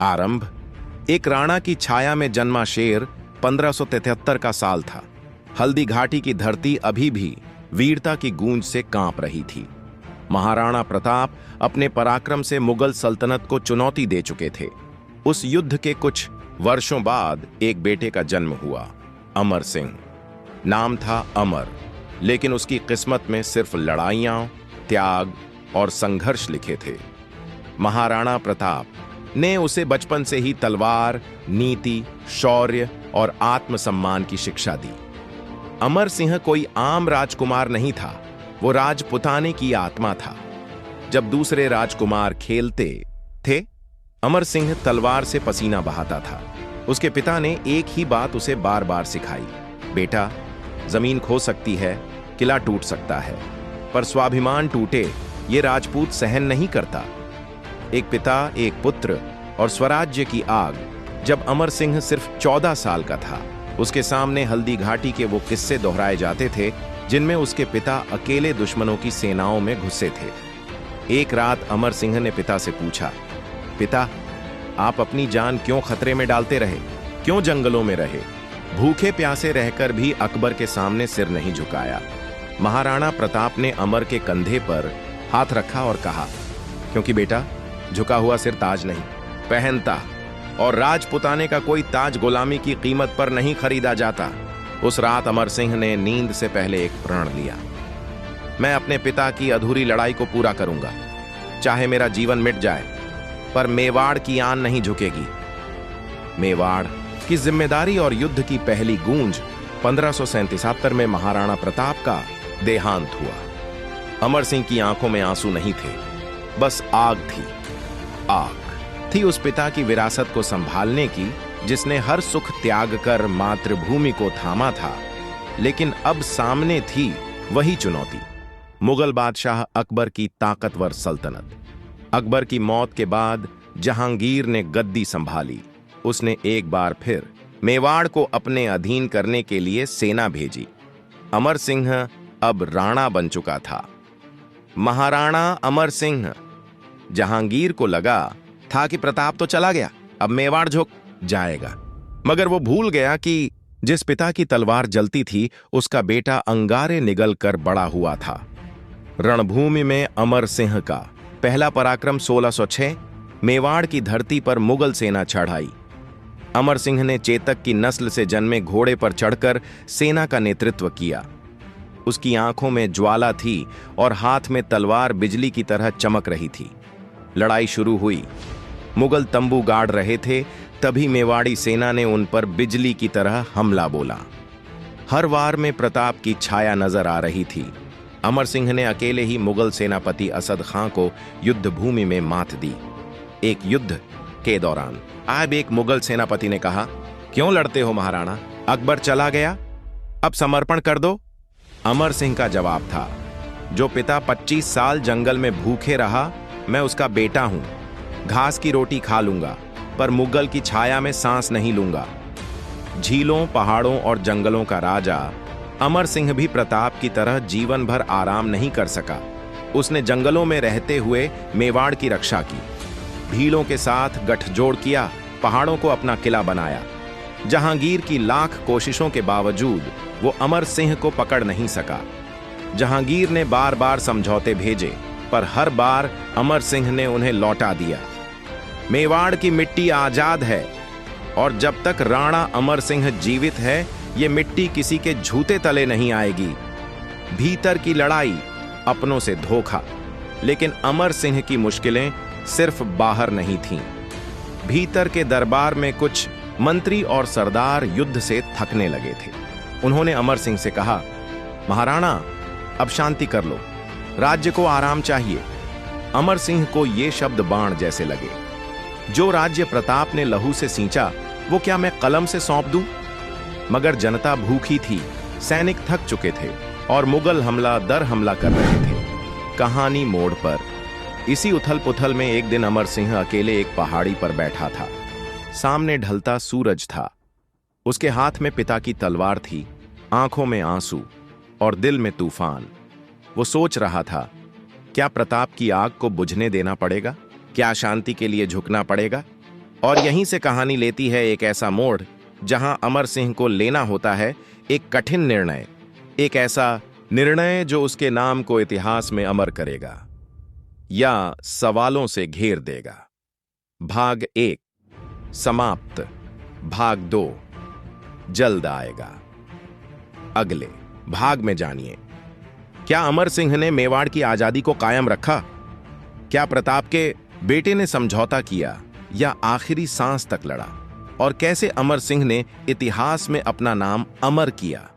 आरंभ। एक राणा की छाया में जन्मा शेर 1573 का साल था। हल्दी घाटी की धरती अभी भी वीरता की गूंज से कांप रही थी। महाराणा प्रताप अपने पराक्रम से मुगल सल्तनत को चुनौती दे चुके थे। उस युद्ध के कुछ वर्षों बाद एक बेटे का जन्म हुआ, अमर सिंह। नाम था अमर, लेकिन उसकी किस्मत में सिर्फ लड़ाइयां, त्याग और संघर्ष लिखे थे। महाराणा प्रताप ने उसे बचपन से ही तलवार, नीति, शौर्य और आत्मसम्मान की शिक्षा दी। अमर सिंह कोई आम राजकुमार नहीं था, वो राजपुताने की आत्मा था। जब दूसरे राजकुमार खेलते थे, अमर सिंह तलवार से पसीना बहाता था। उसके पिता ने एक ही बात उसे बार बार सिखाई, बेटा, जमीन खो सकती है, किला टूट सकता है, पर स्वाभिमान टूटे ये राजपूत सहन नहीं करता। एक पिता, एक पुत्र और स्वराज्य की आग। जब अमर सिंह सिर्फ 14 साल का था, उसके सामने हल्दी घाटी के वो किस्से दोहराए जाते थे जिनमें उसके पिता अकेले दुश्मनों की सेनाओं में घुसे थे। एक रात अमर सिंह ने पिता से पूछा, पिता, आप अपनी जान क्यों खतरे में डालते रहे? क्यों जंगलों में रहे? भूखे प्यासे रहकर भी अकबर के सामने सिर नहीं झुकाया। महाराणा प्रताप ने अमर के कंधे पर हाथ रखा और कहा, क्योंकि बेटा, झुका हुआ सिर ताज नहीं पहनता, और राजपुताने का कोई ताज गुलामी की कीमत पर नहीं खरीदा जाता। उस रात अमर सिंह ने नींद से पहले एक प्रण लिया, मैं अपने पिता की अधूरी लड़ाई को पूरा करूंगा, चाहे मेरा जीवन मिट जाए, पर मेवाड़ की आन नहीं झुकेगी। मेवाड़ की जिम्मेदारी और युद्ध की पहली गूंज 1577 में महाराणा प्रताप का देहांत हुआ। अमर सिंह की आंखों में आंसू नहीं थे, बस आग थी। आग थी उस पिता की विरासत को संभालने की, जिसने हर सुख त्याग कर मातृभूमि को थामा था। लेकिन अब सामने थी वही चुनौती, मुगल बादशाह अकबर की ताकतवर सल्तनत। अकबर की मौत के बाद जहांगीर ने गद्दी संभाली। उसने एक बार फिर मेवाड़ को अपने अधीन करने के लिए सेना भेजी। अमर सिंह अब राणा बन चुका था, महाराणा अमर सिंह। जहांगीर को लगा था कि प्रताप तो चला गया, अब मेवाड़ झुक जाएगा, मगर वो भूल गया कि जिस पिता की तलवार जलती थी, उसका बेटा अंगारे निगल कर बड़ा हुआ था। रणभूमि में अमर सिंह का पहला पराक्रम 1606 मेवाड़ की धरती पर मुगल सेना चढ़ाई। अमर सिंह ने चेतक की नस्ल से जन्मे घोड़े पर चढ़कर सेना का नेतृत्व किया। उसकी आंखों में ज्वाला थी और हाथ में तलवार बिजली की तरह चमक रही थी। लड़ाई शुरू हुई। मुगल तंबू गाड़ रहे थे, तभी मेवाड़ी सेना ने उन पर बिजली की तरह हमला बोला। हर वार में प्रताप की छाया नजर आ रही थी। अमर सिंह ने अकेले ही मुगल सेनापति असद खां को युद्ध भूमि में मात दी। एक युद्ध के दौरान अब एक मुगल सेनापति ने कहा, क्यों लड़ते हो महाराणा? अकबर चला गया, अब समर्पण कर दो। अमर सिंह का जवाब था, जो पिता 25 साल जंगल में भूखे रहा, मैं उसका बेटा हूं। घास की रोटी खा लूंगा, पर मुगल की छाया में सांस नहीं लूंगा। झीलों, पहाड़ों और जंगलों का राजा अमर सिंह भी प्रताप की तरह जीवन भर आराम नहीं कर सका। उसने जंगलों में रहते हुए मेवाड़ की रक्षा की, भीलों के साथ गठजोड़ किया, पहाड़ों को अपना किला बनाया। जहांगीर की लाख कोशिशों के बावजूद वो अमर सिंह को पकड़ नहीं सका। जहांगीर ने बार बार समझौते भेजे, पर हर बार अमर सिंह ने उन्हें लौटा दिया। मेवाड़ की मिट्टी आजाद है, और जब तक राणा अमर सिंह जीवित है, ये मिट्टी किसी के झूठे तले नहीं आएगी। भीतर की लड़ाई, अपनों से धोखा। लेकिन अमर सिंह की मुश्किलें सिर्फ बाहर नहीं थीं। भीतर के दरबार में कुछ मंत्री और सरदार युद्ध से थकने लगे थे। उन्होंने अमर सिंह से कहा, महाराणा, अब शांति कर लो, राज्य को आराम चाहिए। अमर सिंह को ये शब्द बाण जैसे लगे। जो राज्य प्रताप ने लहू से सींचा, वो क्या मैं कलम से सौंप दूं? मगर जनता भूखी थी, सैनिक थक चुके थे और मुगल हमला दर हमला कर रहे थे। कहानी मोड़ पर। इसी उथल पुथल में एक दिन अमर सिंह अकेले एक पहाड़ी पर बैठा था। सामने ढलता सूरज था। उसके हाथ में पिता की तलवार थी, आंखों में आंसू और दिल में तूफान। वो सोच रहा था, क्या प्रताप की आग को बुझने देना पड़ेगा? क्या शांति के लिए झुकना पड़ेगा? और यहीं से कहानी लेती है एक ऐसा मोड़ जहां अमर सिंह को लेना होता है एक कठिन निर्णय, एक ऐसा निर्णय जो उसके नाम को इतिहास में अमर करेगा या सवालों से घेर देगा। भाग 1 समाप्त। भाग 2 जल्द आएगा। अगले भाग में जानिए, क्या अमर सिंह ने मेवाड़ की आजादी को कायम रखा? क्या प्रताप के बेटे ने समझौता किया या आखिरी सांस तक लड़ा? और कैसे अमर सिंह ने इतिहास में अपना नाम अमर किया?